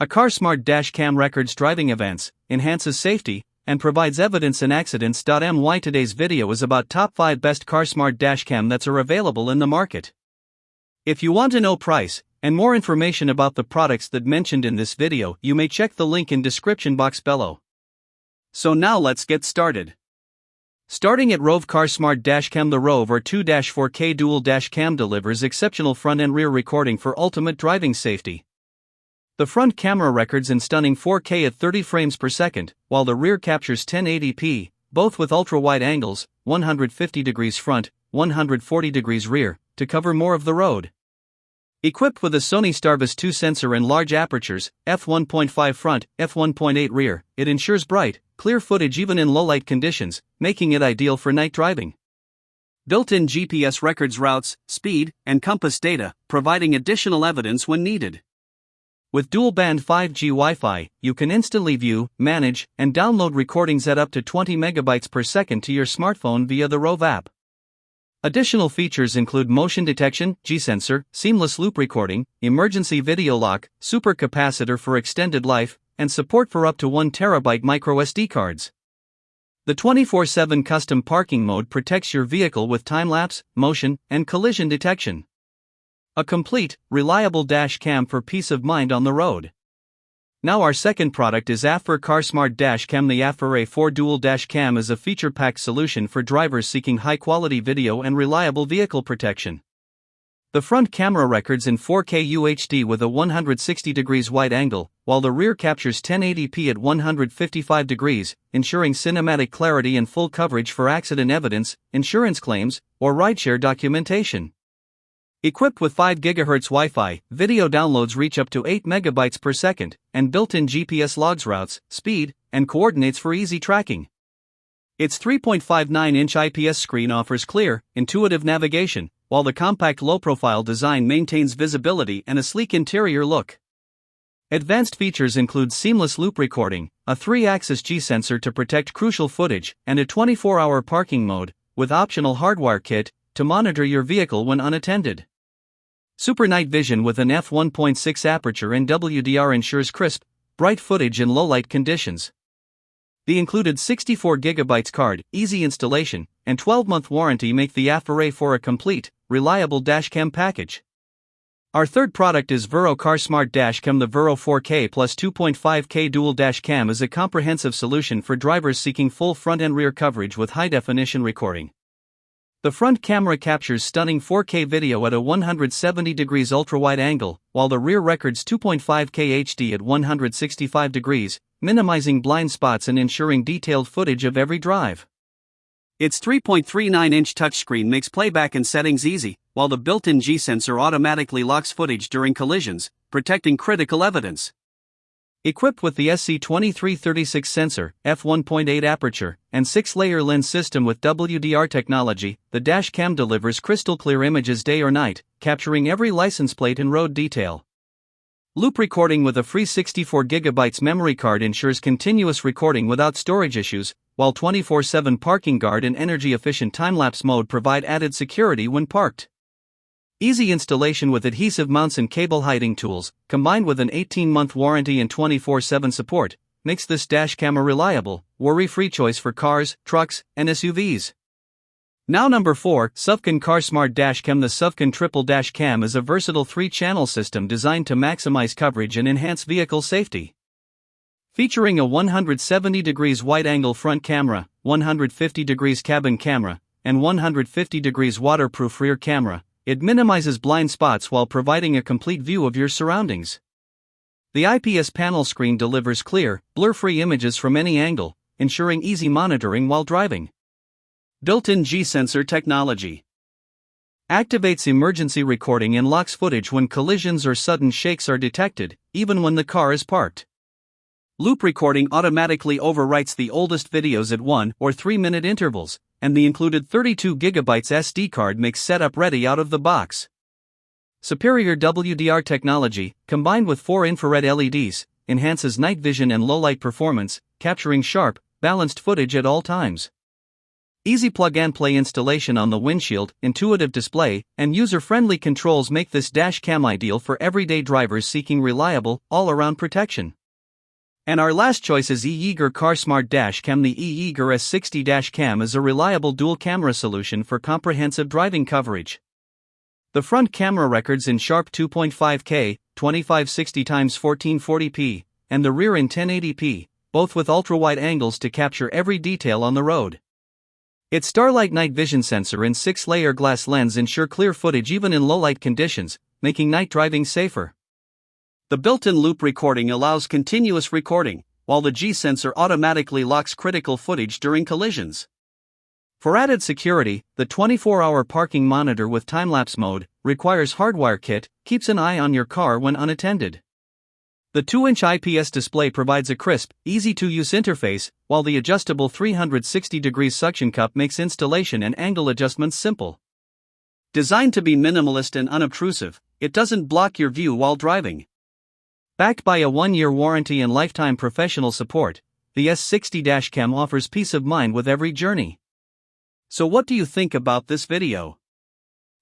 A car smart dash cam records driving events, enhances safety, and provides evidence in accidents. My today's video is about top 5 best car smart dash cam that's are available in the market. If you want to know price and more information about the products that mentioned in this video, you may check the link in description box below. So now let's get started. Starting at Rove Car Smart Dash Cam. The Rove or 2-4K Dual Dash Cam delivers exceptional front and rear recording for ultimate driving safety. The front camera records in stunning 4K at 30 frames per second, while the rear captures 1080p, both with ultra-wide angles, 150 degrees front, 140 degrees rear, to cover more of the road. Equipped with a Sony Starvis 2 sensor and large apertures, f1.5 front, f1.8 rear, it ensures bright, clear footage even in low-light conditions, making it ideal for night driving. Built-in GPS records routes, speed, and compass data, providing additional evidence when needed. With dual-band 5G Wi-Fi, you can instantly view, manage, and download recordings at up to 20 megabytes per second to your smartphone via the Rove app. Additional features include motion detection, G-sensor, seamless loop recording, emergency video lock, super capacitor for extended life, and support for up to 1 terabyte microSD cards. The 24/7 custom parking mode protects your vehicle with time-lapse, motion, and collision detection. A complete, reliable dash cam for peace of mind on the road. Now our second product is Affver Car Smart Dash Cam. The Affver A4 Dual Dash Cam is a feature-packed solution for drivers seeking high-quality video and reliable vehicle protection. The front camera records in 4K UHD with a 160 degrees wide angle, while the rear captures 1080p at 155 degrees, ensuring cinematic clarity and full coverage for accident evidence, insurance claims, or rideshare documentation. Equipped with 5 GHz Wi-Fi, video downloads reach up to 8 megabytes per second, and built-in GPS logs routes, speed, and coordinates for easy tracking. Its 3.59-inch IPS screen offers clear, intuitive navigation, while the compact low-profile design maintains visibility and a sleek interior look. Advanced features include seamless loop recording, a 3-axis G-sensor to protect crucial footage, and a 24-hour parking mode, with optional hardwire kit, to monitor your vehicle when unattended. Super night vision with an f1.6 aperture and WDR ensures crisp, bright footage in low-light conditions. The included 64GB card, easy installation, and 12-month warranty make the Affver A4 a complete, reliable dashcam package. Our third product is Virrow Car Smart Dash Cam. The Virrow 4K plus 2.5K Dual Dash Cam is a comprehensive solution for drivers seeking full front and rear coverage with high-definition recording. The front camera captures stunning 4K video at a 170 degrees ultra-wide angle, while the rear records 2.5K HD at 165 degrees, minimizing blind spots and ensuring detailed footage of every drive. Its 3.39-inch touchscreen makes playback and settings easy, while the built-in G-sensor automatically locks footage during collisions, protecting critical evidence. Equipped with the SC2336 sensor, f1.8 aperture, and 6-layer lens system with WDR technology, the dash cam delivers crystal-clear images day or night, capturing every license plate and road detail. Loop recording with a free 64GB memory card ensures continuous recording without storage issues, while 24/7 parking guard and energy-efficient time-lapse mode provide added security when parked. Easy installation with adhesive mounts and cable hiding tools, combined with an 18-month warranty and 24/7 support, makes this dash cam a reliable, worry-free choice for cars, trucks, and SUVs. Now number 4, Suvcon Car Smart Dash Cam. The Suvcon Triple Dash Cam is a versatile 3-channel system designed to maximize coverage and enhance vehicle safety. Featuring a 170 degrees wide-angle front camera, 150 degrees cabin camera, and 150 degrees waterproof rear camera, it minimizes blind spots while providing a complete view of your surroundings. The IPS panel screen delivers clear, blur-free images from any angle, ensuring easy monitoring while driving. Built-in G-sensor technology activates emergency recording and locks footage when collisions or sudden shakes are detected, even when the car is parked. Loop recording automatically overwrites the oldest videos at 1 or 3 minute intervals, and the included 32GB SD card makes setup ready out of the box. Superior WDR technology, combined with 4 infrared LEDs, enhances night vision and low-light performance, capturing sharp, balanced footage at all times. Easy plug-and-play installation on the windshield, intuitive display, and user-friendly controls make this dash cam ideal for everyday drivers seeking reliable, all-around protection. And our last choice is E-Yeeger CarSmart Dash Cam. The E-Yeeger S60 Dash Cam is a reliable dual-camera solution for comprehensive driving coverage. The front camera records in sharp 2.5K, 2560x1440p, and the rear in 1080p, both with ultra-wide angles to capture every detail on the road. Its Starlight night vision sensor and 6-layer glass lens ensure clear footage even in low-light conditions, making night driving safer. The built-in loop recording allows continuous recording, while the G sensor automatically locks critical footage during collisions. For added security, the 24-hour parking monitor with time-lapse mode requires hardwire kit, keeps an eye on your car when unattended. The 2-inch IPS display provides a crisp, easy-to-use interface, while the adjustable 360-degree suction cup makes installation and angle adjustments simple. Designed to be minimalist and unobtrusive, it doesn't block your view while driving. Backed by a 1-year warranty and lifetime professional support, the S60 Dash Cam offers peace of mind with every journey. So what do you think about this video?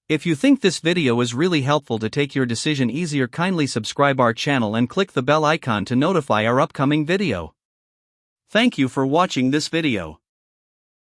If you think this video is really helpful to take your decision easier, kindly subscribe our channel and click the bell icon to notify our upcoming video. Thank you for watching this video.